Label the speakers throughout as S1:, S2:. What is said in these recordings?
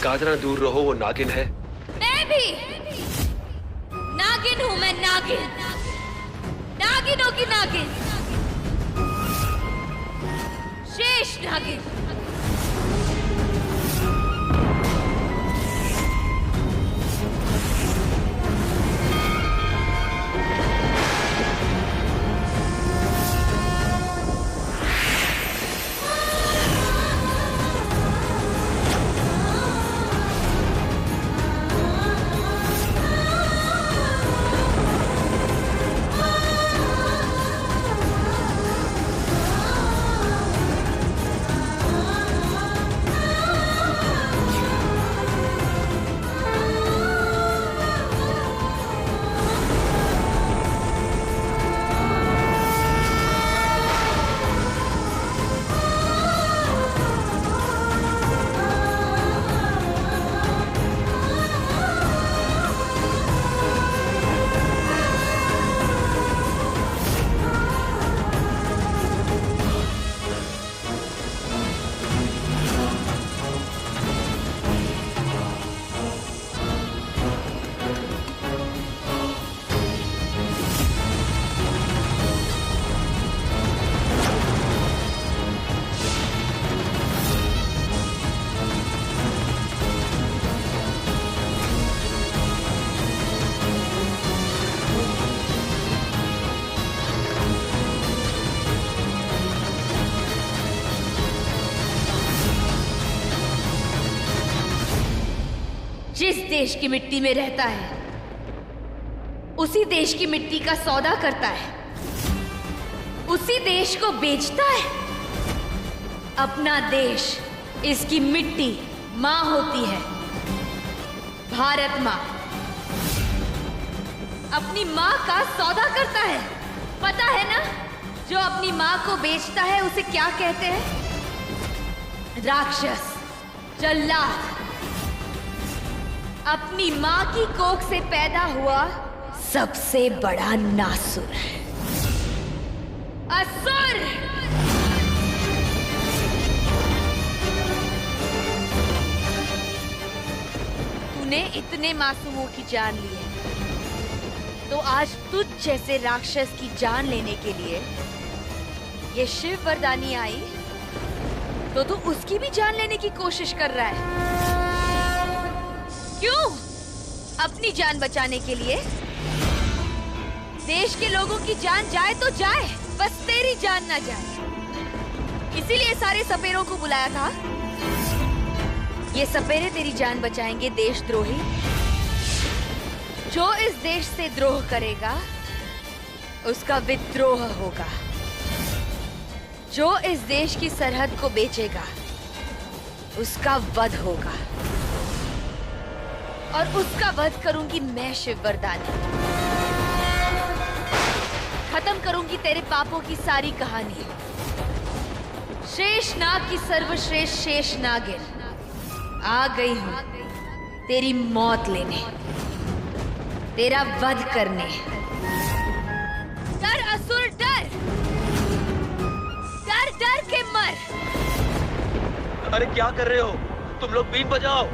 S1: कादरा दूर रहो, वो नागिन है।
S2: मैं भी नागिन हूं, मैं नागिन, नागिनों की नागिन, शेष नागिन। जिस देश की मिट्टी में रहता है उसी देश की मिट्टी का सौदा करता है, उसी देश को बेचता है। अपना देश, इसकी मिट्टी मां होती है, भारत मां। अपनी मां का सौदा करता है। पता है ना, जो अपनी मां को बेचता है उसे क्या कहते हैं? राक्षस, जल्लाद। अपनी मां की कोख से पैदा हुआ सबसे बड़ा नासुर है, असुर। तूने इतने मासूमों की जान ली है, तो आज तुझ जैसे राक्षस की जान लेने के लिए ये शिव वरदानी आई, तो तू उसकी भी जान लेने की कोशिश कर रहा है। क्यों? अपनी जान बचाने के लिए। देश के लोगों की जान जाए तो जाए, बस तेरी जान ना जाए। इसीलिए सारे सपेरों को बुलाया था। ये सपेरे तेरी जान बचाएंगे, देशद्रोही। जो इस देश से द्रोह करेगा उसका विद्रोह होगा। जो इस देश की सरहद को बेचेगा उसका वध होगा, और उसका वध करूंगी मैं, शिव वरदानी। खत्म करूंगी तेरे पापों की सारी कहानी। शेषनाग की सर्वश्रेष्ठ शेष नागिन आ गई हूं तेरी मौत लेने, तेरा वध करने। डर असुर, डर, डर डर के मर।
S1: अरे क्या कर रहे हो तुम लोग? बीन बजाओ।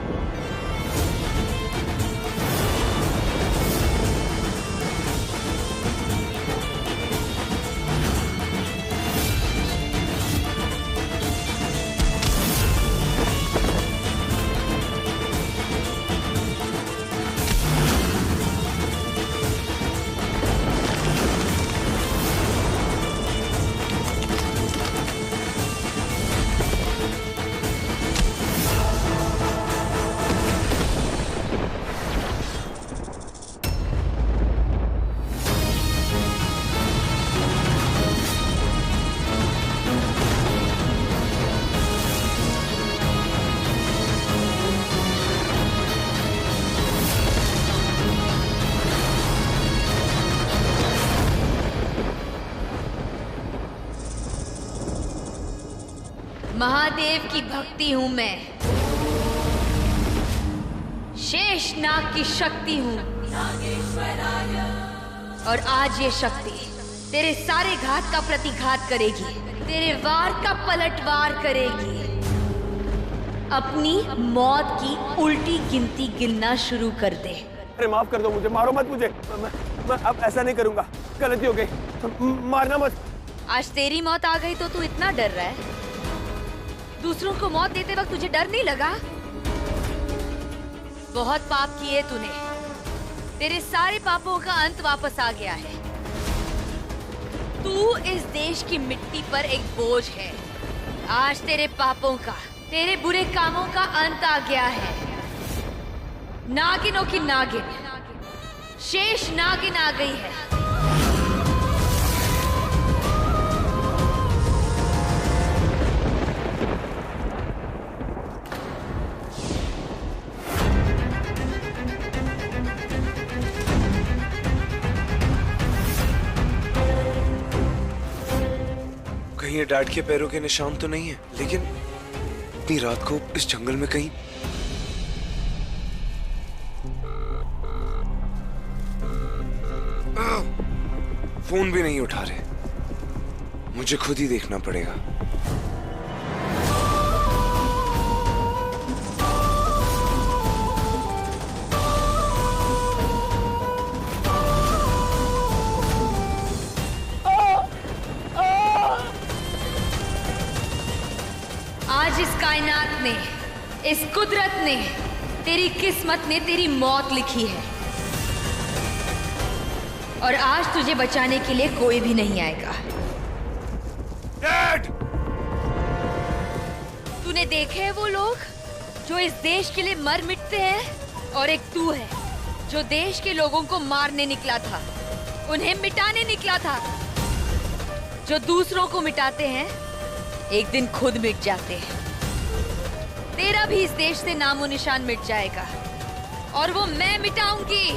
S2: महादेव की भक्ति हूं मैं, शेषनाग की शक्ति हूं, और आज ये शक्ति तेरे सारे घात का प्रतिघात करेगी, तेरे वार का पलटवार करेगी। अपनी मौत की उल्टी गिनती गिनना शुरू कर दे।
S3: अरे माफ कर दो मुझे, मारो मत मुझे। मैं अब ऐसा नहीं करूंगा, गलती हो गई, मारना मत।
S2: आज तेरी मौत आ गई तो तू इतना डर रहा है? दूसरों को मौत देते वक्त तुझे डर नहीं लगा? बहुत पाप किए तूने, तेरे सारे पापों का अंत वापस आ गया है। तू इस देश की मिट्टी पर एक बोझ है। आज तेरे पापों का, तेरे बुरे कामों का अंत आ गया है। नागिनों की नागिन, शेष नागिन आ गई है।
S4: कहीं ये डैड के पैरों के निशान तो नहीं है, लेकिन इतनी रात को इस जंगल में कहीं। फोन भी नहीं उठा रहे, मुझे खुद ही देखना पड़ेगा।
S2: आज इस कायनात ने, इस कुदरत ने, तेरी किस्मत ने तेरी मौत लिखी है और आज तुझे बचाने के लिए कोई भी नहीं आएगा।
S4: डैड!
S2: तूने देखे हैं वो लोग जो इस देश के लिए मर मिटते हैं, और एक तू है जो देश के लोगों को मारने निकला था, उन्हें मिटाने निकला था। जो दूसरों को मिटाते हैं एक दिन खुद मिट जाते हैं। तेरा भी इस देश से नामो निशान मिट जाएगा और वो मैं मिटाऊंगी।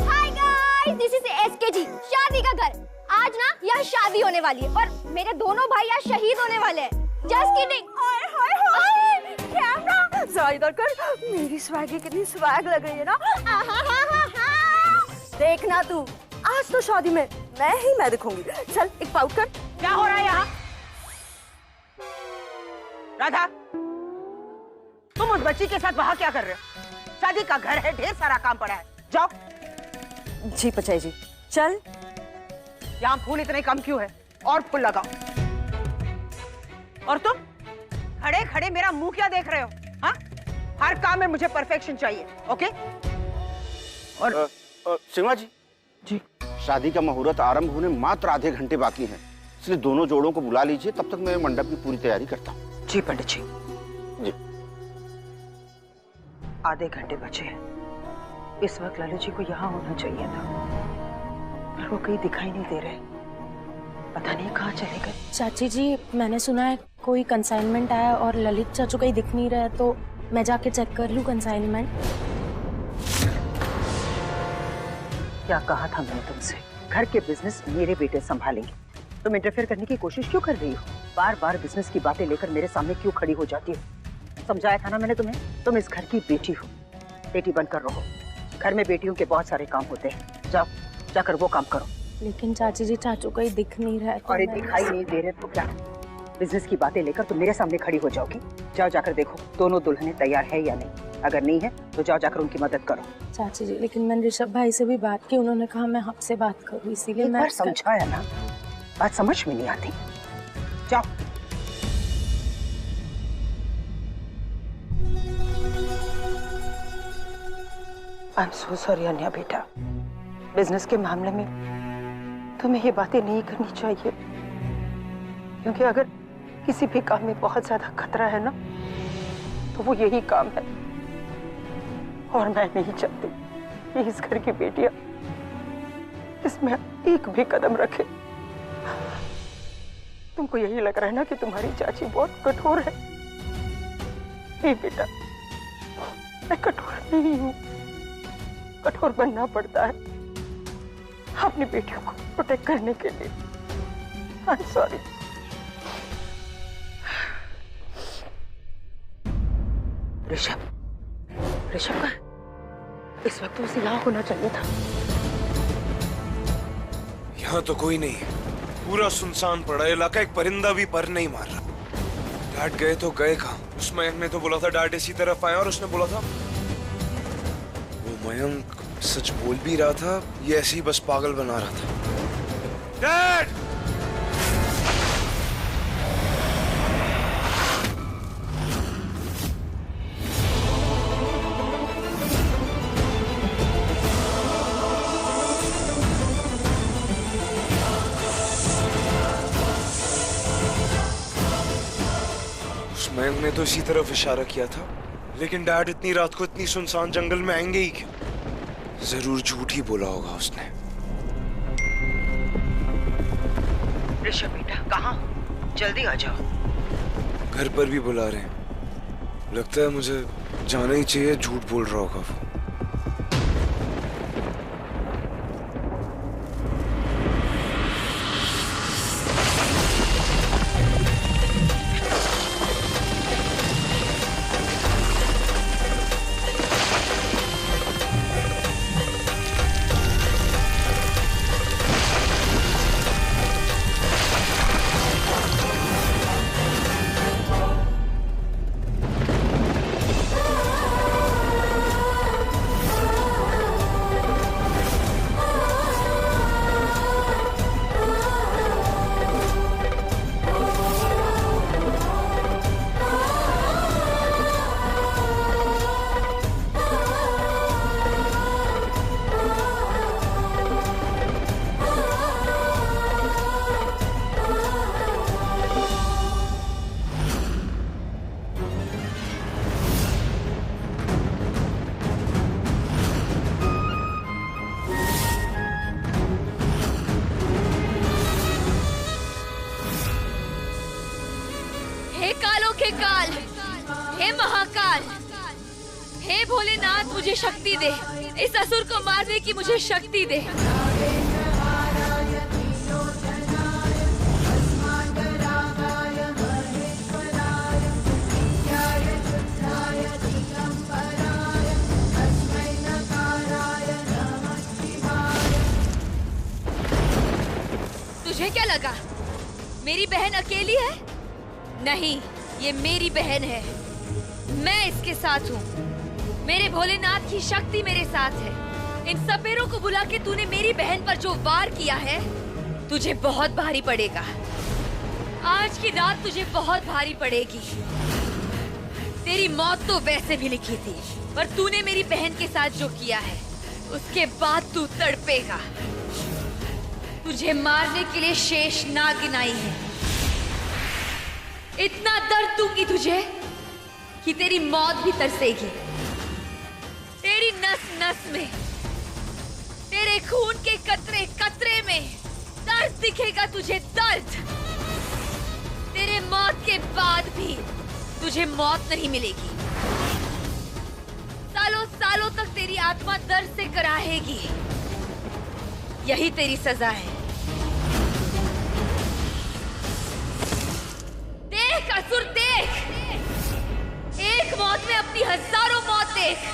S5: Hi guys, this is SKG, शादी का घर। आज ना यहाँ शादी होने वाली है और मेरे दोनों भाई आज शहीद होने वाले हैं। Just kidding. कैमरा जरा इधर कर। मेरी स्वैगी कितनी स्वैग लग रही है ना। देखना तू, आज तो शादी में मैं दिखूंगी। चल एक पाउट कर।
S6: क्या हो रहा है यहाँ? राधा, तुम उस बच्ची के साथ वहाँ क्या कर रहे हो? शादी का घर है, ढेर सारा काम पड़ा है, जाओ।
S5: जी पचाई जी, चल।
S6: यहाँ फूल इतने कम क्यों है? और फूल लगाओ। और तुम खड़े खड़े मेरा मुंह क्या देख रहे हो? हाँ, हर काम में मुझे परफेक्शन चाहिए, ओके? और
S7: सिंघा जी, शादी का मुहूर्त आरंभ होने मात्र आधे घंटे बाकी हैं, इसलिए दोनों जोड़ों को बुला लीजिए, तब तक मैं मंडप की पूरी तैयारी करता हूँ।
S6: जी पंडित जी।
S7: जी।
S6: आधे घंटे बचे हैं। इस वक्त लालू जी को यहाँ होना चाहिए था, पर वो कहीं दिखाई नहीं दे रहे। पता नहीं कहाँ चले गए।
S8: चाची जी, मैंने सुना है कोई कंसाइनमेंट आया और ललित चाचू कहीं दिख नहीं रहा, तो मैं जाके चेक कर लूं कंसाइनमेंट।
S6: क्या कहा था मैंने तुमसे? घर के बिजनेस मेरे बेटे संभालेंगे। तुम इंटरफेयर करने की कोशिश क्यों कर रही हो? बार बार बिजनेस की बातें लेकर मेरे सामने क्यों खड़ी हो जाती हो? समझाया था ना मैंने तुम्हें, तुम इस घर की बेटी हो, बेटी बनकर रहो। घर में बेटियों के बहुत सारे काम होते हैं, जाओ जाकर वो काम करो।
S8: लेकिन चाची जी, चाचू कहीं दिख नहीं रहा है।
S6: अरे दिखाई नहीं दे रहे तो क्या? बिजनेस की बातें लेकर तुम मेरे सामने खड़ी हो जाओगी। जाओ जाकर देखो दोनों दुल्हनें तैयार है या नहीं। अगर नहीं है तो जाओ जाकर उनकी मदद करो।
S8: चाची जी, लेकिन मैंने ऋषभ भाई से भी बात की, उन्होंने कहा मैं आपसे बात करूं, इसीलिए मैं
S6: समझाया ना, बात समझ में नहीं आती। जाओ। आई एम सो सॉरी अन्या बेटा, बिजनेस के मामले में तुम्हें ये बातें नहीं करनी चाहिए, क्योंकि अगर किसी भी काम में बहुत ज्यादा खतरा है ना, तो वो यही काम है। और मैं नहीं चाहती कि इस घर की बेटियां इसमें एक भी कदम रखे। तुमको यही लग रहा है ना कि तुम्हारी चाची बहुत कठोर है। नहीं बेटा, मैं कठोर नहीं हूँ। कठोर बनना पड़ता है अपनी बेटियों को प्रोटेक्ट करने के लिए। I am sorry. Rishabh, Rishabh का इस वक्त तो उसे यहाँ होना चाहिए था।
S4: यहाँ तो कोई नहीं है, पूरा सुनसान पड़ा इलाका, एक परिंदा भी पर नहीं मार रहा। डैड गए तो गए कहाँ? उस मयंक ने तो बोला था डैड इसी तरफ आए, और उसने बोला था वो मयंक सच बोल भी रहा था, ये ऐसे ही बस पागल बना रहा था। डैड! मयंक ने तो इसी तरफ इशारा किया था, लेकिन डैड इतनी रात को इतनी सुनसान जंगल में आएंगे ही क्यों? जरूर झूठ ही बोला होगा उसने।
S6: ऋषभ बेटा, कहाँ? जल्दी आ जाओ।
S4: घर पर भी बुला रहे हैं, लगता है मुझे जाना ही चाहिए, झूठ बोल रहा होगा वो।
S2: हे महाकाल, हे भोलेनाथ, मुझे शक्ति दे, इस असुर को मारने की मुझे शक्ति दे। तुझे क्या लगा मेरी बहन अकेली है? नहीं, ये मेरी बहन है, मैं इसके साथ हूँ। मेरे भोलेनाथ की शक्ति मेरे साथ है। इन सपेरों को बुला के तूने मेरी बहन पर जो वार किया है, तुझे बहुत भारी पड़ेगा। आज की रात तुझे बहुत भारी पड़ेगी। तेरी मौत तो वैसे भी लिखी थी, पर तूने मेरी बहन के साथ जो किया है, उसके बाद तू तड़पेगा। तुझे मारने के लिए शेष नागिन आई है। इतना दर्द दूंगी तुझे कि तेरी मौत भी तरसेगी। तेरी नस नस में, तेरे खून के कतरे कतरे में दर्द दिखेगा तुझे, दर्द। तेरे मौत के बाद भी तुझे मौत नहीं मिलेगी। सालों सालों तक तेरी आत्मा दर्द से कराहेगी। यही तेरी सजा है। देख असुर, देख, एक मौत में अपनी हजारों मौत देख।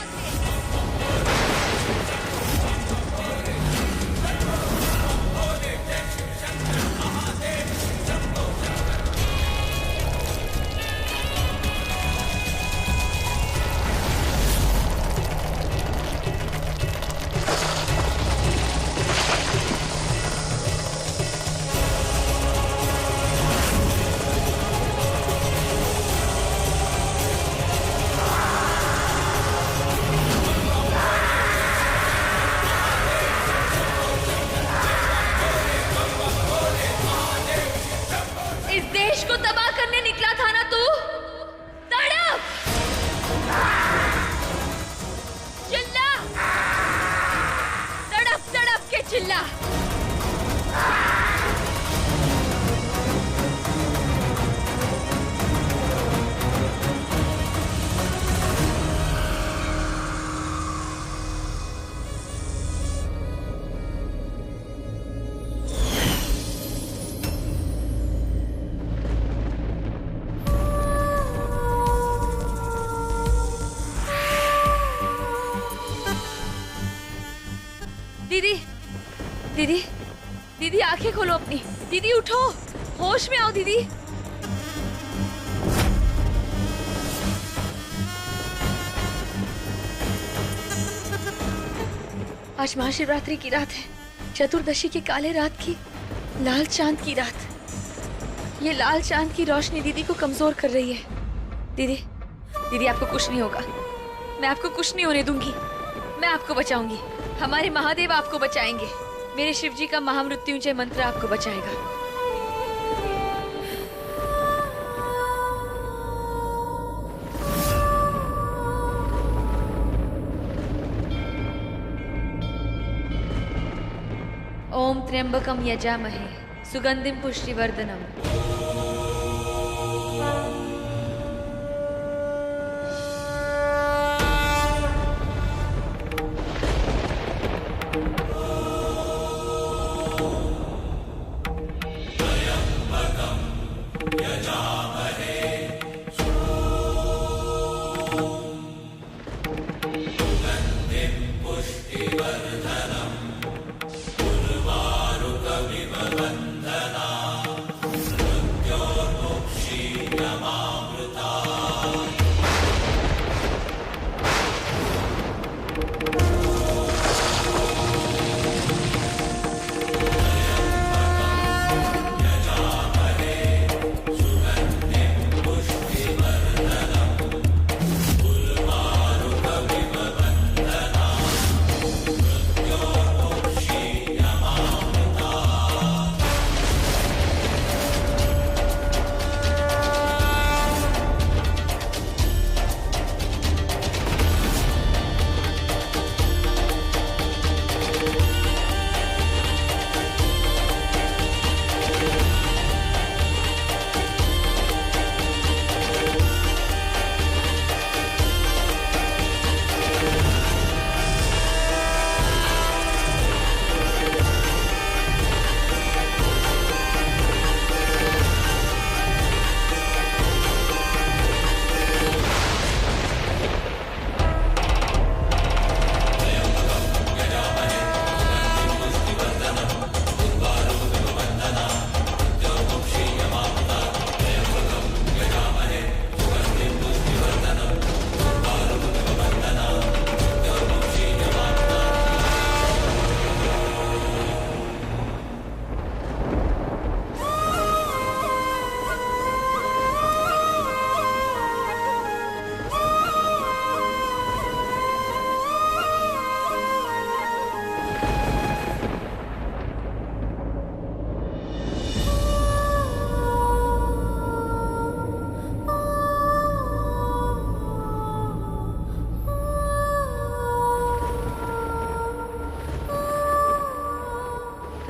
S2: दीदी, दीदी, दीदी आंखें खोलो अपनी। दीदी उठो, होश में आओ दीदी। आज महाशिवरात्रि की रात है, चतुर्दशी की काले रात की लाल चांद की रात। ये लाल चांद की रोशनी दीदी को कमजोर कर रही है। दीदी, दीदी आपको कुछ नहीं होगा, मैं आपको कुछ नहीं होने दूंगी, मैं आपको बचाऊंगी। हमारे महादेव आपको बचाएंगे, मेरे शिव जी का महामृत्युंजय मंत्र आपको बचाएगा। ओम त्र्यंबकम यजामहे सुगंधिम पुष्टिवर्धनम।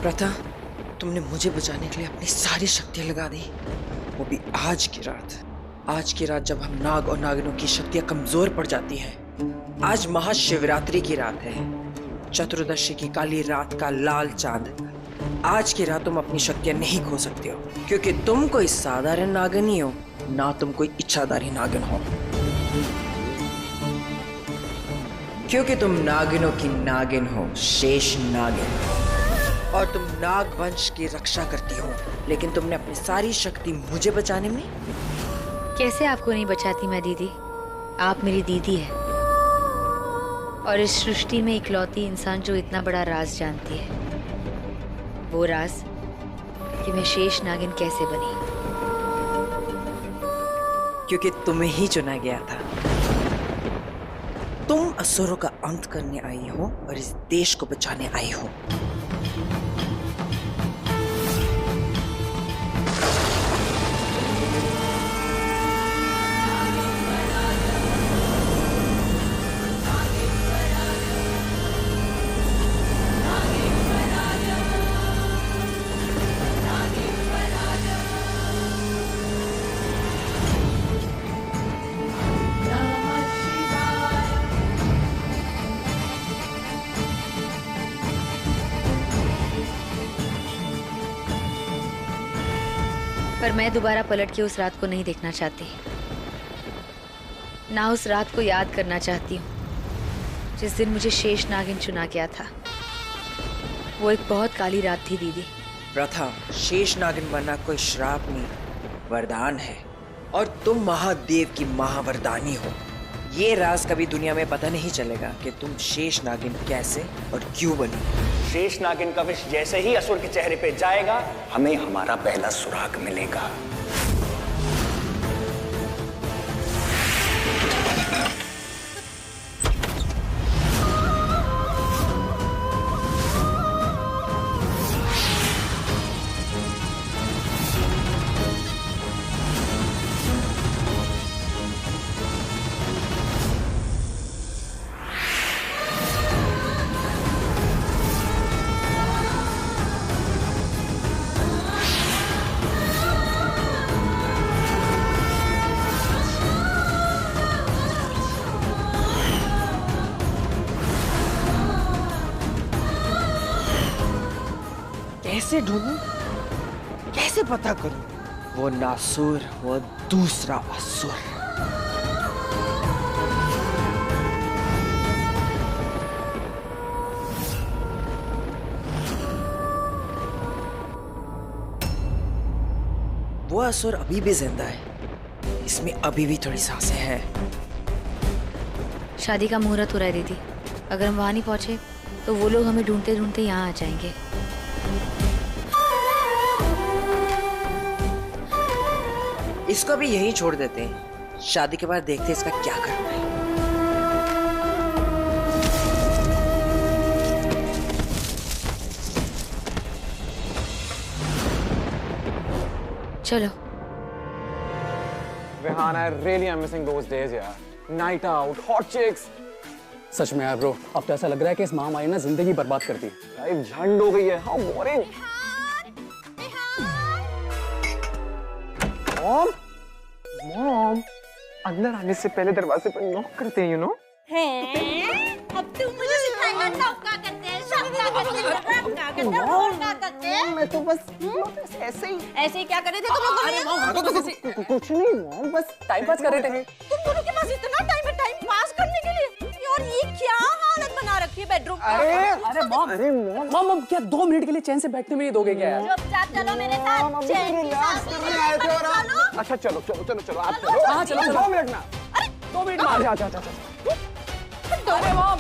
S9: प्रथा, तुमने मुझे बचाने के लिए अपनी सारी शक्तियां लगा दी, वो भी आज की रात। आज की रात जब हम नाग और नागिनों की शक्तियां कमजोर पड़ जाती हैं। आज महाशिवरात्रि की रात है, चतुर्दशी की काली रात का लाल चांद। आज की रात तुम अपनी शक्तियां नहीं खो सकते हो, क्योंकि तुम कोई साधारण नागिन ही हो, ना तुम कोई इच्छाधारी नागिन हो। क्योंकि तुम नागिनों की नागिन हो, शेष नागिन, और तुम नाग वंश की रक्षा करती हो। लेकिन तुमने अपनी सारी शक्ति मुझे बचाने में।
S2: कैसे आपको नहीं बचाती मैं दीदी? आप मेरी दीदी है, और इस सृष्टि में इकलौती इंसान जो इतना बड़ा राज जानती है। वो राज कि मैं शेष नागिन कैसे बनी।
S9: क्योंकि तुम्हें ही चुना गया था। तुम असुरों का अंत करने आई हो और इस देश को बचाने आई हो।
S2: पर मैं दोबारा पलट के उस रात को नहीं देखना चाहती, ना उस रात को याद करना चाहती हूँ जिस दिन मुझे शेष नागिन चुना गया था। वो एक बहुत काली रात थी दीदी।
S9: प्रथा, शेष नागिन बनना कोई श्राप नहीं, वरदान है। और तुम महादेव की महावरदानी हो। ये राज कभी दुनिया में पता नहीं चलेगा कि तुम शेष नागिन कैसे और क्यों बनी।
S10: शेष नागिन का विष जैसे ही असुर के चेहरे पे जाएगा, हमें हमारा पहला सुराग मिलेगा।
S9: कैसे ढूंढूं? कैसे पता करूं? वो नासुर, वो दूसरा असुर। वो असुर अभी भी जिंदा है। इसमें अभी भी थोड़ी सांसें हैं।
S2: शादी का मुहूर्त हो रहा है दीदी। अगर हम वहां नहीं पहुंचे तो वो लोग हमें ढूंढते ढूंढते यहाँ आ जाएंगे।
S9: इसको भी यही छोड़ देते हैं। शादी के बाद देखते हैं इसका क्या करना है।
S2: चलो।
S3: Rehan, I really am missing those days यार। Night out, hot chicks।
S11: सच में यार ब्रो, अब तो ऐसा लग रहा है कि इस महामारी ने जिंदगी बर्बाद कर दी।
S3: लाइफ झंड हो गई है। How boring। मॉम, अंदर आने से पहले दरवाजे पर नॉक करते हैं, you know?
S5: अब तुम मुझे सिखाएगा नौका करते हैं, शौका करते हैं, रखना करते हैं, फोड़ना करते हैं।
S3: मैं तो बस ऐसे ही
S5: क्या कर रहे थे तुम लोग?
S11: अरे मॉम,
S3: कुछ नहीं मॉम, बस
S11: टाइम पास कर रहे थे।
S5: तुम दोनों के पास इतना टाइम है टाइम पास करने के लिए? और ये क्या हालत बना रखी है बेडरूम की?
S11: अरे मॉम क्या 2 मिनट के लिए चैन से बैठने में नहीं दोगे क्या यार?
S5: चुपचाप चलो मेरे साथ। चैन की सांस लेने आए थे और आप।
S3: अच्छा चलो आप चलो।
S11: हाँ चलो
S3: 2 मिनट ना।
S11: 2 मिनट में
S3: अच्छा।
S11: अरे मॉम,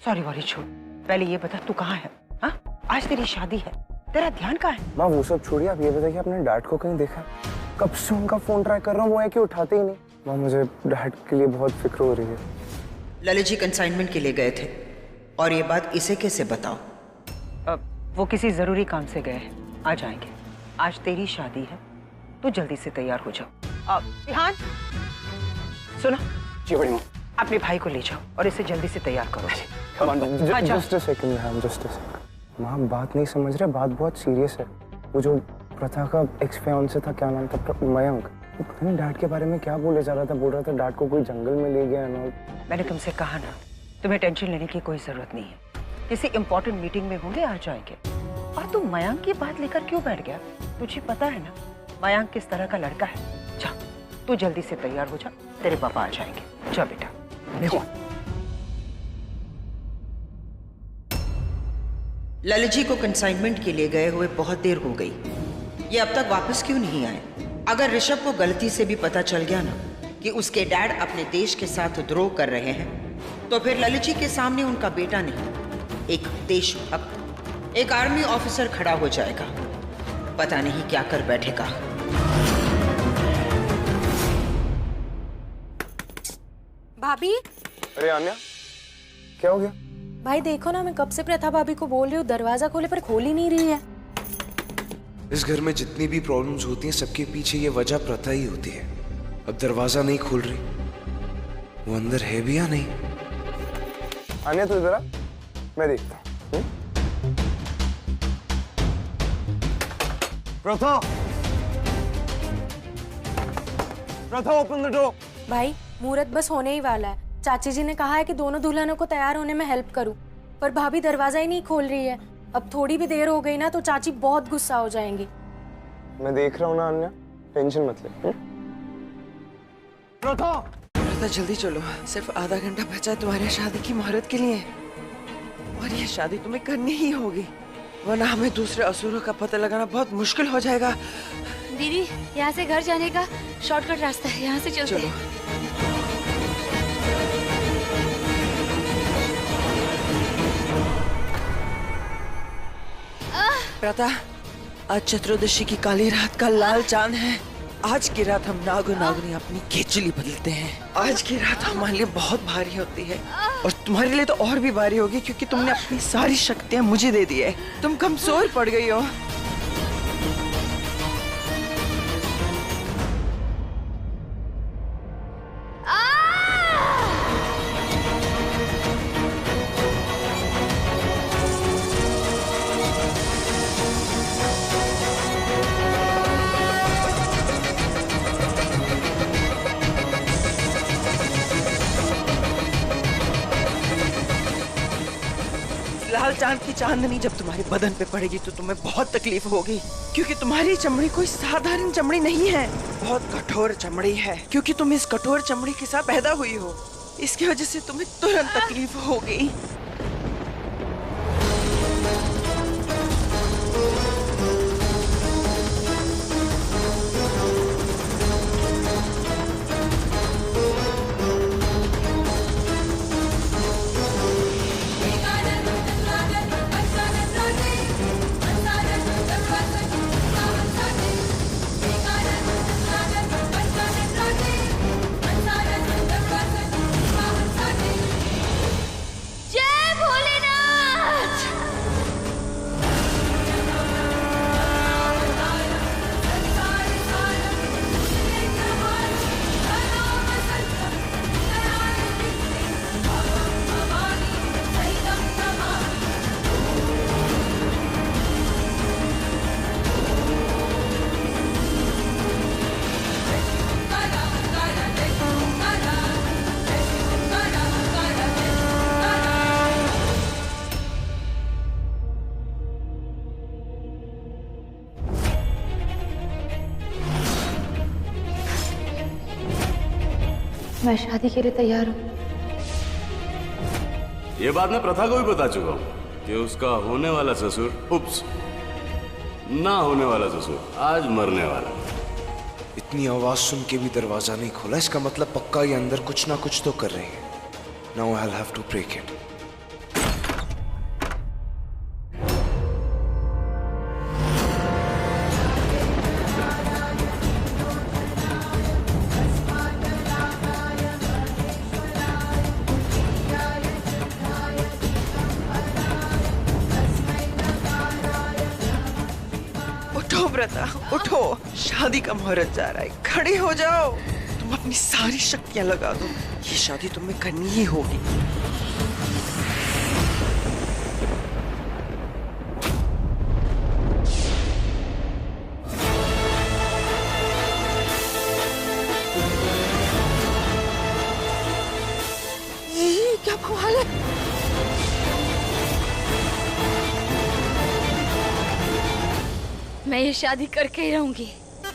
S6: सॉरी वाली छोड़, पहले ये बता तू कहाँ है? हाँ, आज तेरी शादी है, तेरा ध्यान कहाँ है?
S3: माँ वो सब छोड़िए, आप ये बताइए आपने डैड को कहीं देखा? कब से उनका फोन ट्राई कर रहा हूँ, वो है कि उठाते ही नहीं। माँ मुझे डैड के लिए बहुत फिक्र हो रही है।
S6: ललित जी कंसाइनमेंट के लिए गए थे और ये बात इसे कैसे बताओ? वो किसी जरूरी काम से गए हैं, आ जाएंगे। आज तेरी शादी है तो जल्दी से तैयार हो जाओ। विहान सुनो
S3: जी बड़ी माँ,
S6: अपने भाई को ले जाओ और इसे जल्दी से तैयार करो।
S3: जस्ट अ सेकंड माँ, बात नहीं समझ रहे, बात बहुत सीरियस है। वो जो प्रथा का एक्स फियांसे था, क्या नाम था, मयंक, वो पता नहीं डैड के बारे में क्या बोले जा रहा था। बोल रहा था डैड को कोई जंगल में ले गया ना।
S6: मैंने तुमसे कहा ना, तुम्हें टेंशन लेने की कोई जरूरत नहीं है। किसी इंपॉर्टेंट मीटिंग में होंगे, आ जाएंगे। और तू मयंक की बात लेकर क्यों बैठ गया? तुझे पता है ना मयंक किस तरह का लड़का है। जा तू जल्दी से तैयार हो जा, तेरे पापा आ जाएंगे। जा बेटा। ललित जी को कंसाइनमेंट के लिए गए हुए बहुत देर हो गई। ये अब तक वापस क्यों नहीं आए? अगर ऋषभ को गलती से भी पता चल गया ना कि उसके डैड अपने देश के साथ द्रोह कर रहे हैं, तो फिर ललित जी के सामने उनका बेटा नहीं, एक देशभक्त, एक आर्मी ऑफिसर खड़ा हो जाएगा। पता नहीं क्या कर बैठेगा।
S8: भाभी।
S3: अरे आन्या, क्या हो गया?
S8: भाई देखो ना, मैं कब से प्रथा भाभी को बोल रही हूँ दरवाजा खोले पर खोल ही नहीं रही है।
S4: इस घर में जितनी भी प्रॉब्लम्स होती हैं, सबके पीछे ये वजह प्रथा ही होती है। अब दरवाजा नहीं खोल रही, वो अंदर है भी या नहीं?
S3: आन्या तू इधर आ, मैं देखता हूँ। प्रथा ओपन द डोर।
S8: भाई मुहूर्त बस होने ही वाला है। चाची जी ने कहा है कि दोनों दुल्हनों को तैयार होने में हेल्प करूं, पर भाभी दरवाजा ही नहीं खोल रही है। अब थोड़ी भी देर हो गई ना तो चाची बहुत गुस्सा हो जाएंगी।
S3: मैं देख रहा हूँ ना अन्या, टेंशन मत ले।
S9: प्रथा जल्दी चलो, सिर्फ आधा घंटा बचा है तुम्हारी शादी की मुहूर्त के लिए, और ये शादी तुम्हें करनी ही होगी, वरना हमें दूसरे असुरों का पता लगाना बहुत मुश्किल हो जाएगा।
S2: दीदी, यहाँ से घर जाने का शॉर्टकट रास्ता है, यहाँ से चलते हैं।
S9: प्रथा, आज चतुर्दशी की काली रात का लाल चांद है। आज की रात हम नाग और नागनी अपनी केचुली बदलते हैं। आज की रात हमारे लिए बहुत भारी होती है, और तुम्हारे लिए तो और भी भारी होगी, क्योंकि तुमने अपनी सारी शक्तियां मुझे दे दी है। तुम कमजोर पड़ गई हो। लाल चांद की चांदनी जब तुम्हारे बदन पे पड़ेगी तो तुम्हें बहुत तकलीफ होगी, क्योंकि तुम्हारी चमड़ी कोई साधारण चमड़ी नहीं है, बहुत कठोर चमड़ी है, क्योंकि तुम इस कठोर चमड़ी के साथ पैदा हुई हो। इसकी वजह से तुम्हें तुरंत तकलीफ होगी।
S2: मैं शादी के लिए तैयार हूँ।
S12: ये बात मैं प्रथा को भी बता चुका हूँ कि उसका होने वाला ससुर, उप्स, ना होने वाला ससुर आज मरने वाला।
S4: इतनी आवाज सुन के भी दरवाजा नहीं खोला, इसका मतलब पक्का ये अंदर कुछ ना कुछ तो कर रही है। Now I'll have to break it.
S9: उठो व्रता, उठो, शादी का मुहूर्त जा रहा है, खड़े हो जाओ। तुम अपनी सारी शक्तियां लगा दो, ये शादी तुम्हें करनी ही होगी। ये क्या बवाल है?
S2: मैं ये शादी करके ही रहूंगी।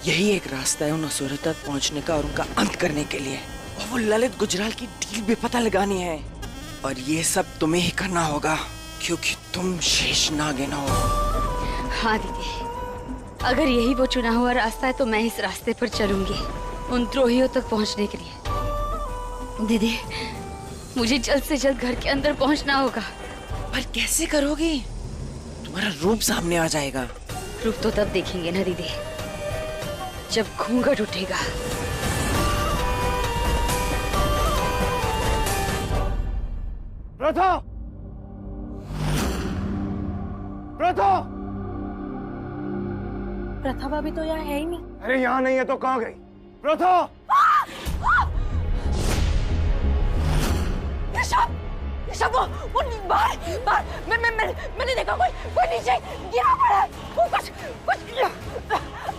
S9: यही एक रास्ता है उन असुरों तक पहुंचने का और उनका अंत करने के लिए। और वो ललित गुजराल की डील भी पता लगानी है, और ये सब तुम्हें ही करना होगा, क्योंकि तुम शेष नागिन हो।
S2: हाँ दीदी, अगर यही वो चुना हुआ रास्ता है तो मैं इस रास्ते पर चलूंगी, उन द्रोहियों तक पहुंचने के लिए। दीदी, मुझे जल्द से जल्द घर के अंदर पहुंचना होगा।
S9: पर कैसे करोगी? तुम्हारा रूप सामने आ जाएगा।
S2: रूप तो तब देखेंगे ना दीदी, जब घूंघट उठेगा।
S3: प्रथा! प्रथा!
S8: प्रथा भाभी तो यहाँ है ही नहीं।
S3: अरे यहाँ नहीं है तो कहाँ गई? प्रथा!
S5: वो बाहर मैंने देखा कोई नीचे गिरा पड़ा है। वो कुछ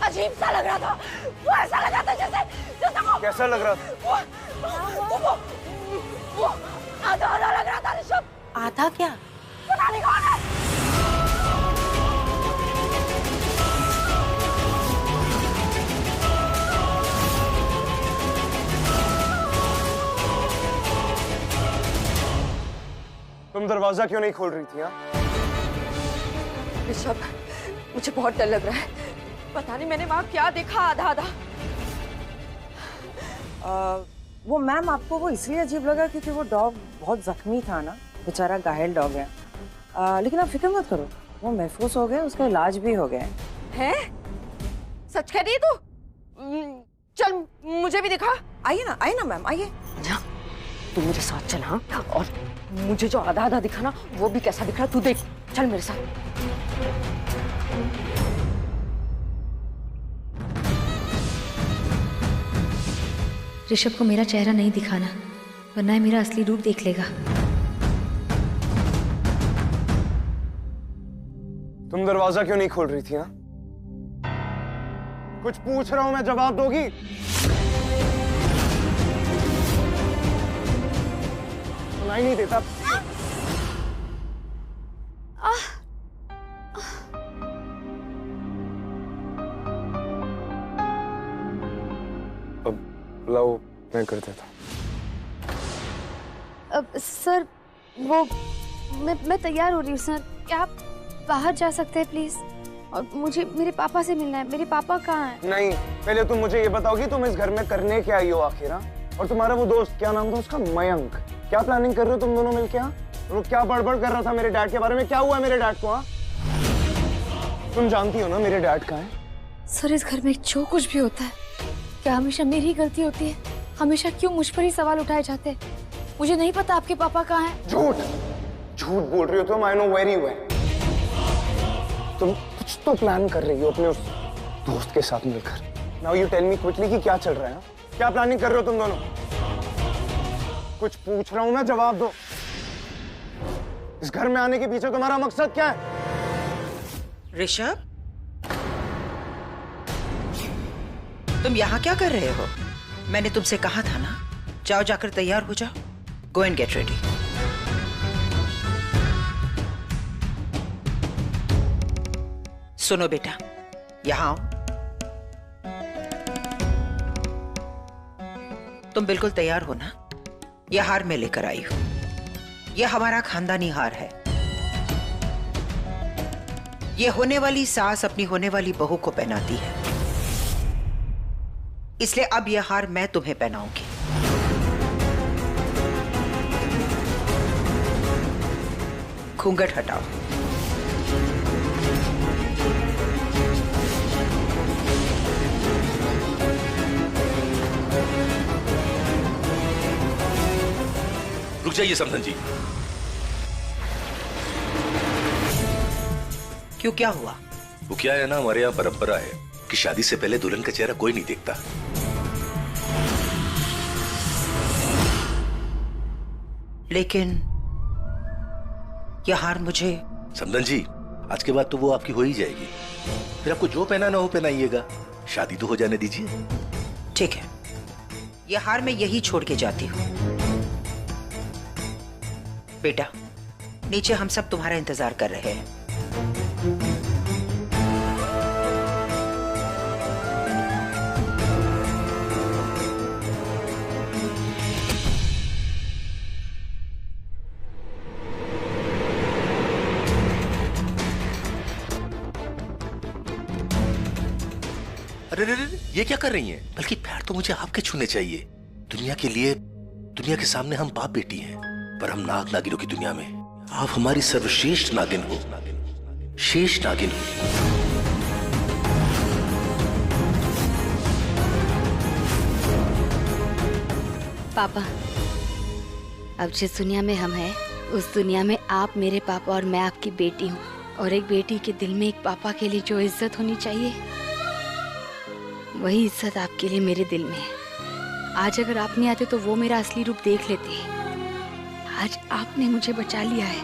S5: अजीब सा लग रहा था। वो ऐसा लग रहा था जैसे वो
S3: कैसा लग रहा था?
S5: वो आधा लग रहा था ऋषभ।
S8: आधा क्या?
S5: पता नहीं कौन है।
S3: तुम दरवाजा क्यों नहीं खोल रही थी?
S5: ऋषभ, मुझे बहुत डर लग रहा है। पता नहीं मैंने वहां क्या देखा आधा आधा।
S6: वो मैम आपको वो इसलिए अजीब लगा क्योंकि वो डॉग बहुत जख्मी था ना, बेचारा घायल डॉग है। लेकिन आप फिक्र मत करो, वो महफूज हो गया, उसका इलाज भी हो गया
S5: है। सच कह रही है तू? चल मुझे भी दिखा।
S6: आइए ना मैम, आइए।
S5: तू मेरे साथ चल। हाँ, और मुझे जो आधा आधा दिखा ना वो भी कैसा दिख रहा तू देख। चल मेरे साथ।
S2: ऋषभ को मेरा चेहरा नहीं दिखाना, वरना ये मेरा असली रूप देख लेगा।
S3: तुम दरवाजा क्यों नहीं खोल रही थी? हाँ, कुछ पूछ रहा हूं मैं, जवाब दोगी? सुनाई नहीं देता। अब लाओ, मैं कर देता हूं।
S13: सर वो मैं तैयार हो रही हूँ सर। क्या आप बाहर जा सकते हैं प्लीज? और मुझे मेरे पापा से मिलना है। मेरे पापा कहाँ हैं?
S3: नहीं, पहले तुम मुझे ये बताओगी तुम इस घर में करने क्या आई हो आखिर? और तुम्हारा वो दोस्त, क्या नाम था उसका, मयंक, क्या प्लानिंग कर रहे हो तुम दोनों मिलके? वो क्या बड़बड़ कर रहा था मेरे डैड के बारे में? क्या हुआ मेरे डैड को? तुम जानती हो ना मेरे डैड कहाँ है?
S13: सर इस घर में जो कुछ भी होता है, क्या हमेशा मेरी ही गलती होती है? हमेशा क्यों मुझ पर ही सवाल उठाए जाते हैं? मुझे नहीं पता आपके पापा कहाँ हैं।
S3: झूठ बोल रही हो तुम। I know very well. तुम कुछ तो प्लान कर रही हो अपने उस दोस्त के साथ मिलकर। Now you tell me quickly कि क्या चल रहा है? क्या प्लानिंग कर रहे हो तुम दोनों? कुछ पूछ रहा हूं मैं, जवाब दो। इस घर में आने के पीछे तुम्हारा मकसद क्या है?
S6: ऋषभ, तुम यहाँ क्या कर रहे हो? मैंने तुमसे कहा था ना, जाओ जाकर तैयार हो जाओ। Go and get ready. सुनो बेटा, यहाँ आओ। तुम बिल्कुल तैयार हो ना? यह हार मैं लेकर आई हूं। यह हमारा खानदानी हार है। यह होने वाली सास अपनी होने वाली बहू को पहनाती है, इसलिए अब यह हार मैं तुम्हें पहनाऊंगी। घूंघट हटाओ।
S1: रुक जाइए समधन जी।
S6: क्यों, क्या हुआ?
S1: वो क्या है ना, हमारे यहाँ परंपरा है कि शादी से पहले दुल्हन का चेहरा कोई नहीं देखता।
S6: लेकिन यह हार मुझे।
S1: समधन जी, आज के बाद तो वो आपकी हो ही जाएगी। फिर आपको जो पहनाना हो पहनाइएगा, शादी तो हो जाने दीजिए।
S6: ठीक है, यह हार मैं यही छोड़ के जाती हूँ। बेटा, नीचे हम सब तुम्हारा इंतजार कर रहे हैं।
S1: अरे ये क्या कर रही हैं? बल्कि पैर तो मुझे आपके छूने चाहिए। दुनिया के लिए, दुनिया के सामने हम बाप बेटी हैं, पर हम नाग नागिनों की दुनिया में आप हमारी सर्वश्रेष्ठ नागिन हो, शेष नागिन हो।
S2: पापा, अब जिस दुनिया में हम हैं, उस दुनिया में आप मेरे पापा और मैं आपकी बेटी हूँ। और एक बेटी के दिल में एक पापा के लिए जो इज्जत होनी चाहिए, वही इज्जत आपके लिए मेरे दिल में है। आज अगर आप नहीं आते तो वो मेरा असली रूप देख लेते। आज आपने मुझे बचा लिया है।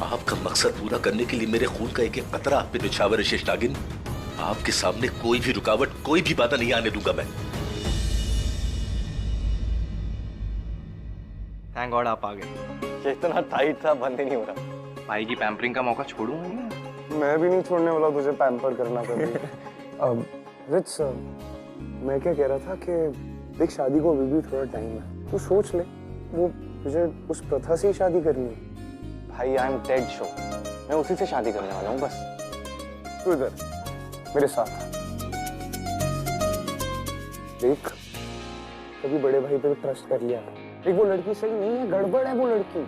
S1: आपका मकसद पूरा करने के लिए मेरे खून का एक एक कतरा आप पे निछावर है शेष नागिन। आपके सामने कोई भी रुकावट, कोई भी बाधा नहीं आने दूंगा मैं।
S14: थैंक गॉड आप आ गए।
S3: ये इतना टाइट था, बंद ही नहीं हो रहा।
S14: भाई की पैम्परिंग का मौका छोड़ूंगा नहीं।
S3: मैं भी नहीं छोड़ने वाला तुझे पैम्पर करना कभी। अब रिच, मैं क्या कह रहा था कि देख, शादी को अभी भी थोड़ा टाइम है, तू सोच ले वो मुझे उस प्रथा से ही शादी करनी है।
S15: भाई आई एम डेड शो, मैं उसी से शादी करने वाला हूँ बस।
S3: तू इधर मेरे साथ देख, कभी बड़े भाई पे ट्रस्ट कर लिया। देख वो लड़की सही नहीं है, गड़बड़ है वो लड़की,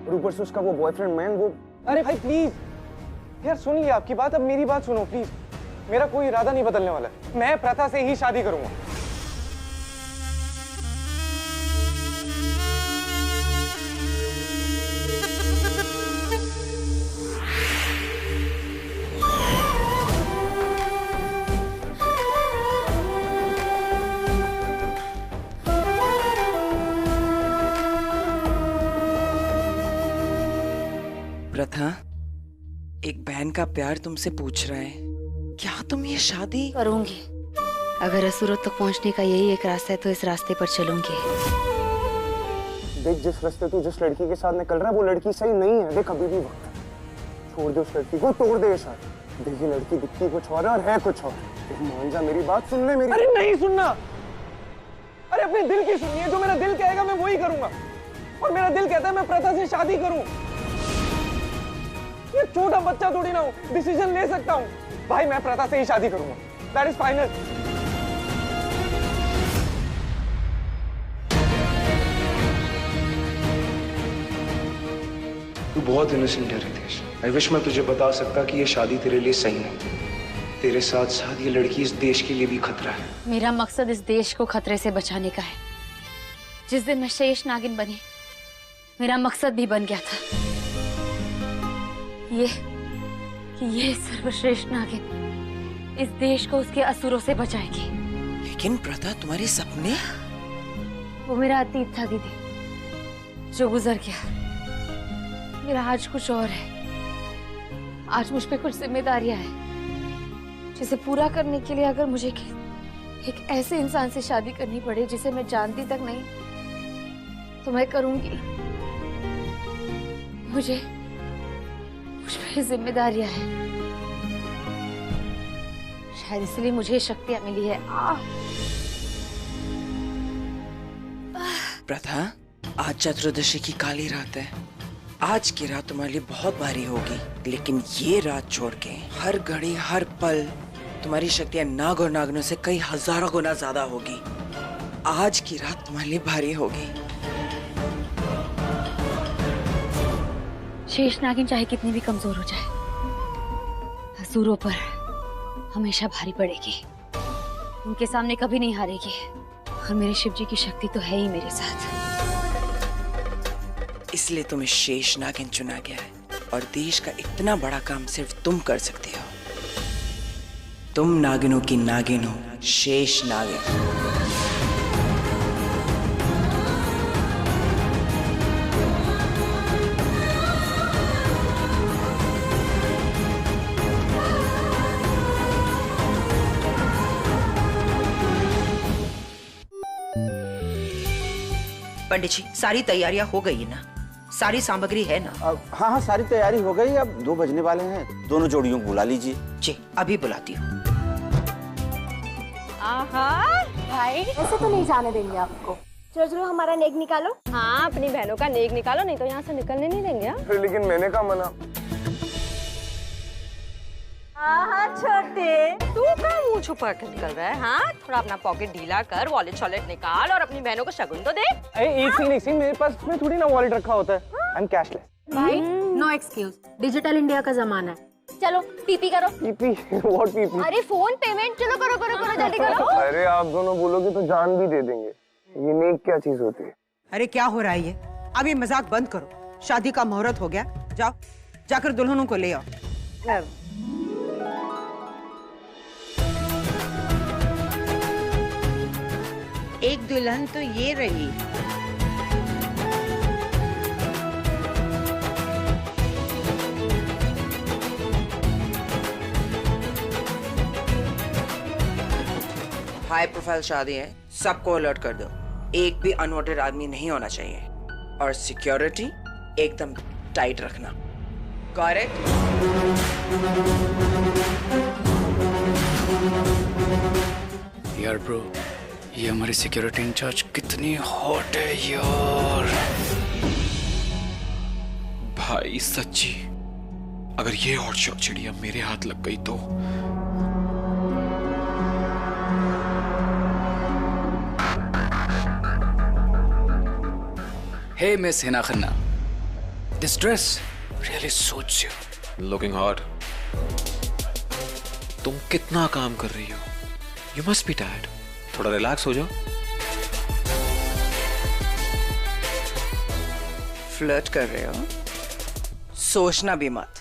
S3: और ऊपर से उसका वो बॉयफ्रेंड मैन वो।
S15: अरे भाई प्लीज यार सुन लिया आपकी बात, अब मेरी बात सुनो प्लीज। मेरा कोई इरादा नहीं बदलने वाला, मैं प्रथा से ही शादी करूंगा।
S9: प्रथा, एक बहन का प्यार तुमसे पूछ रहा है, क्या तुम ये शादी
S2: करूंगी? अगर असुरों तक पहुंचने का यही एक रास्ता है तो इस रास्ते पर चलूंगी।
S3: देख जिस रास्ते तू जिस लड़की के साथ निकल रहा है वो लड़की सही नहीं है। देख अभी भी वक्त है, छोड़ दे उस लड़की को, तोड़ दे ये साथ। देख ये लड़की दिखती कुछ और है और है कुछ और। मान जा मेरी बात, सुन ले मेरी।
S15: अरे नहीं सुनना, अरे अपने दिल की सुनिए, जो मेरा दिल कहेगा मैं वही करूंगा। और मेरा दिल कहता है मैं प्रथा से शादी करूं। ये छोटा बच्चा थोड़ी ना हूं, डिसीजन ले सकता हूं। भाई मैं प्रथा से ही शादी करूंगा, दैट इज फाइनल।
S3: तू बहुत इनोसेंट है रितेश। आई विश मैं तुझे बता सकता कि ये शादी तेरे लिए सही नहीं। तेरे साथ साथ ये लड़की इस देश के लिए भी खतरा है।
S2: मेरा मकसद इस देश को खतरे से बचाने का है। जिस दिन मैं शेष नागिन बनी, मेरा मकसद भी बन गया था। ये सर्वश्रेष्ठ नागिन इस देश को उसके असुरों से बचाएगी।
S9: लेकिन प्रथा, तुम्हारे सपने?
S2: वो मेरा अतीत था दीदी, जो गुजर गया। मेरा आज कुछ और है। आज मुझ पे कुछ जिम्मेदारियां हैं, जिसे पूरा करने के लिए अगर मुझे एक ऐसे इंसान से शादी करनी पड़े जिसे मैं जानती तक नहीं, तो मैं करूंगी। मुझ पे जिम्मेदारियां हैं। शायद इसलिए मुझे शक्तियां मिली है।
S9: प्रथा, आज चतुर्दशी की काली रात है। आज की रात तुम्हारे लिए बहुत भारी होगी, लेकिन ये रात छोड़ के हर घड़ी हर पल तुम्हारी शक्तियां नाग और नागिनों से कई हजारों गुना ज्यादा होगी। आज की रात तुम्हारे लिए भारी होगी।
S2: शेष नागिन चाहे कितनी भी कमजोर हो जाए, असुरों पर हमेशा भारी पड़ेगी। उनके सामने कभी नहीं हारेगी। और मेरे शिव जी की शक्ति तो है ही मेरे साथ।
S9: इसलिए तुम्हें शेष नागिन चुना गया है, और देश का इतना बड़ा काम सिर्फ तुम कर सकते हो। तुम नागिनों की नागिन हो, शेष नागिन।
S16: पंडित जी, सारी तैयारियां हो गई ना? सारी सामग्री है ना?
S7: हाँ हाँ सारी तैयारी हो गई। अब 2 बजने वाले हैं, दोनों जोड़ियों को बुला लीजिए।
S16: जी अभी बुलाती हूँ।
S8: भाई ऐसे तो नहीं जाने देंगे आपको। चलो चलो हमारा नेक निकालो।
S5: हाँ, अपनी बहनों का नेक निकालो, नहीं तो यहाँ से निकलने नहीं देंगे।
S3: लेकिन मैंने कहा मना।
S5: हाँ छोटे, तू क्या मुंह छुपा कर निकल रहा है? हाँ, थोड़ा अपना पॉकेट ढीला कर, वॉलेट शॉलेट निकाल और अपनी बहनों को शगुन तो दे।
S15: एक सीन मेरे पास में थोड़ी ना वॉलेट रखा होता है। I am cashless.
S8: भाई नो एक्सक्यूज, डिजिटल इंडिया का जमाना है। चलो पीपी करो।
S3: पीपी? What PP?
S8: अरे फोन पेमेंट, चलो करो करो करो जल्दी करो।
S3: अरे आप दोनों बोलोगे तो जान भी दे देंगे। ये नेक क्या चीज होती है?
S6: अरे क्या हो रहा है ये? अब ये मजाक बंद करो। शादी का मुहूर्त हो गया, जाओ जाकर दुल्हनों को ले आओ।
S16: एक दुल्हन तो ये रही।
S9: हाई प्रोफाइल शादी है, सबको अलर्ट कर दो। एक भी अनवांटेड आदमी नहीं होना चाहिए, और सिक्योरिटी एकदम टाइट रखना। करेक्ट?
S1: यार ब्रो,
S17: ये हमारी सिक्योरिटी इंचार्ज कितनी हॉट है यार। भाई सच्ची, अगर ये हॉट शॉट चिड़िया मेरे हाथ लग गई तो Hey Miss Hina Khanna, this dress really suits you.
S4: Looking hot. तुम कितना काम कर रही हो? You must be tired. थोड़ा रिलैक्स हो जाओ।
S9: फ्लर्ट कर रहे हो? सोचना भी मत,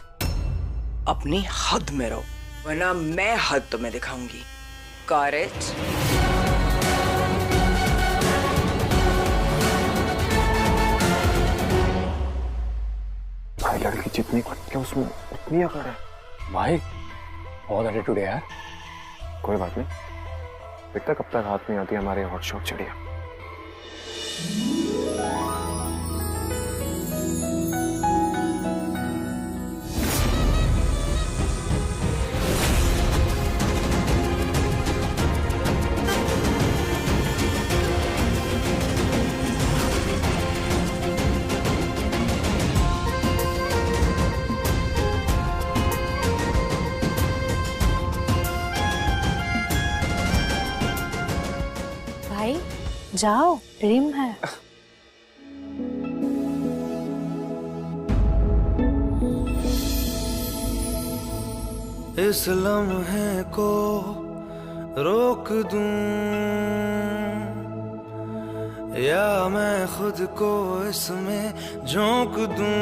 S9: अपनी हद में रहो, वरना मैं हद तुम्हें दिखाऊंगी। Got it?
S3: भाई लड़की जितनी घटती है उसमें उतनी अकड़ है। भाई बहुत एटीट्यूड है यार। कोई बात नहीं, देखता कब तक हाथ में आती है हमारे हॉट शॉट चिड़िया।
S8: भाई जाओ, ड्रीम है।
S18: इस लम्हे को रोक दूं या मैं खुद को इसमें झोंक दूं।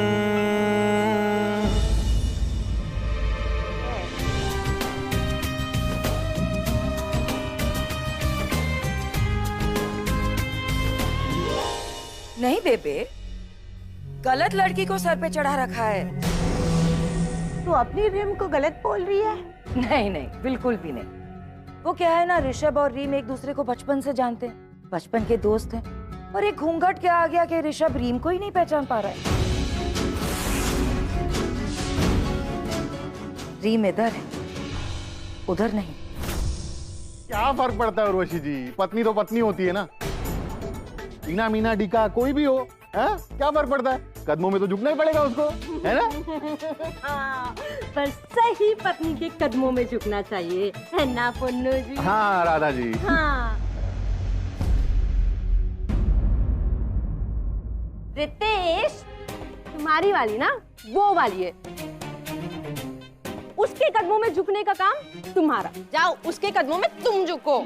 S5: नहीं बेबे, गलत लड़की को सर पे चढ़ा रखा है।
S6: तू अपनी रीम को गलत बोल रही है?
S5: नहीं नहीं, बिल्कुल भी नहीं। वो क्या है ना, ऋषभ और रीम एक दूसरे को बचपन से जानते हैं, बचपन के दोस्त हैं। और एक घूंघट क्या आ गया कि ऋषभ रीम को ही नहीं पहचान पा रहा है। रीम इधर है, उधर नहीं।
S19: क्या फर्क पड़ता है उर्वशी जी, पत्नी तो पत्नी होती है ना। टीना मीना डीका कोई भी हो, है? क्या फर्क पड़ता है, कदमों में तो झुकना ही पड़ेगा उसको, है ना?
S20: हाँ, पर सही पत्नी के कदमों में झुकना चाहिए, है ना पुन्नू जी?
S19: हाँ राधा जी।
S20: हाँ। रितेश, तुम्हारी वाली ना वो वाली है, उसके कदमों में झुकने का काम तुम्हारा। जाओ उसके कदमों में तुम झुको।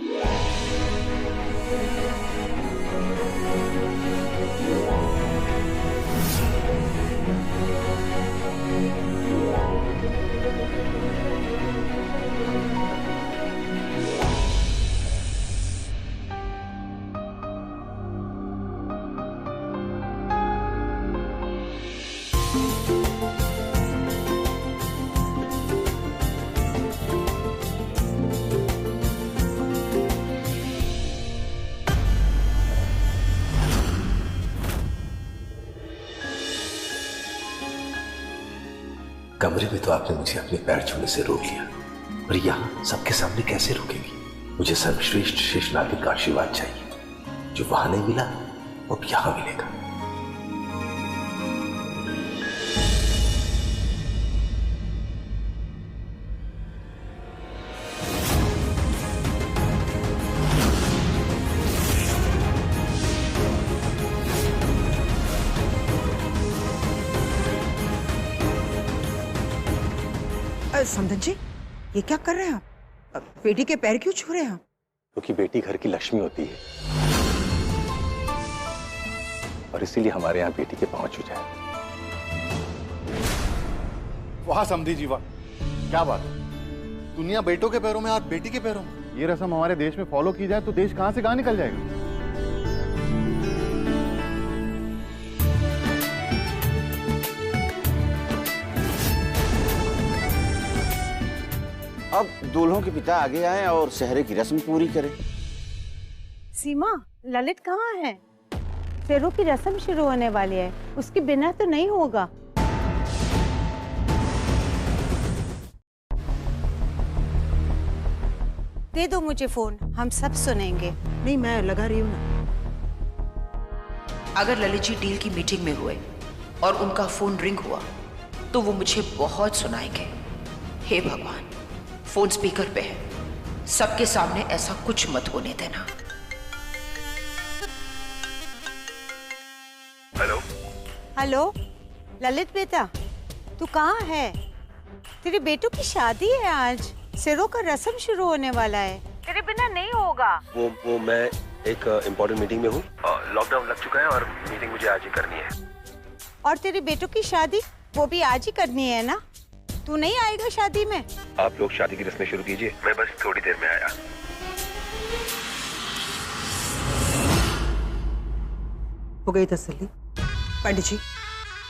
S1: कमरे में तो आपने मुझे अपने पैर छूने से रोक लिया, और यहाँ सबके सामने कैसे रोकेगी? मुझे सर्वश्रेष्ठ शेषनागिन का आशीर्वाद चाहिए, जो वहां नहीं मिला वो अब यहां मिलेगा।
S16: समधन जी, ये क्या कर रहे हैं आप? बेटी के पैर क्यों छू रहे हैं आप?
S1: क्योंकि बेटी घर की लक्ष्मी होती है, और इसीलिए हमारे यहाँ बेटी के पांव छू जाए।
S19: वाह समधी जी वाह, क्या बात है। दुनिया बेटों के पैरों में और बेटी के पैरों में। ये रस्म हमारे देश में फॉलो की जाए तो देश कहां से कहां निकल जाएगा।
S7: अब दूल्हों के पिता आगे आए और सेहरे की रस्म पूरी करें।
S6: सीमा, ललित कहाँ है? फेरू की रस्म शुरू होने वाली है, उसके बिना तो नहीं होगा।
S16: दे दो मुझे फोन, हम सब सुनेंगे।
S21: नहीं, मैं लगा रही हूँ ना।
S9: अगर ललित जी डील की मीटिंग में हुए और उनका फोन रिंग हुआ तो वो मुझे बहुत सुनाएंगे। हे भगवान, फोन स्पीकर पे है, सबके सामने ऐसा कुछ मत होने देना।
S7: हेलो
S16: हेलो ललित बेटा, तू कहाँ है? तेरे बेटों की शादी है आज, सिरों का रस्म शुरू होने वाला है, तेरे बिना नहीं होगा।
S1: वो मैं एक इम्पोर्टेंट मीटिंग में हूँ। लॉकडाउन लग चुका है और मीटिंग मुझे आज ही करनी है।
S16: और तेरे बेटों की शादी वो भी आज ही करनी है ना? तू नहीं आएगा शादी में?
S1: आप लोग शादी की रस्में शुरू कीजिए, मैं बस थोड़ी देर में आया।
S16: हो गई तसल्ली?
S21: पंडित जी,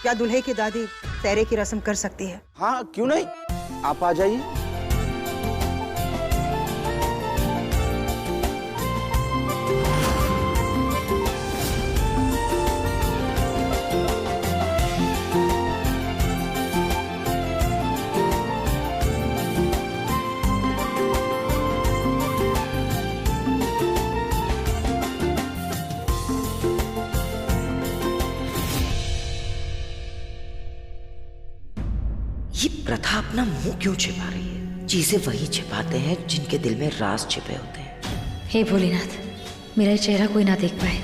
S21: क्या दूल्हे की दादी फेरे की रस्म कर सकती है?
S7: हाँ, क्यों नहीं, आप आ जाइए।
S9: ये प्रथा अपना मुंह क्यों छिपा रही है? चीजें वही छिपाते हैं जिनके दिल में राज छिपे होते हैं।
S2: हे भोलेनाथ, मेरा ये चेहरा कोई ना देख पाए।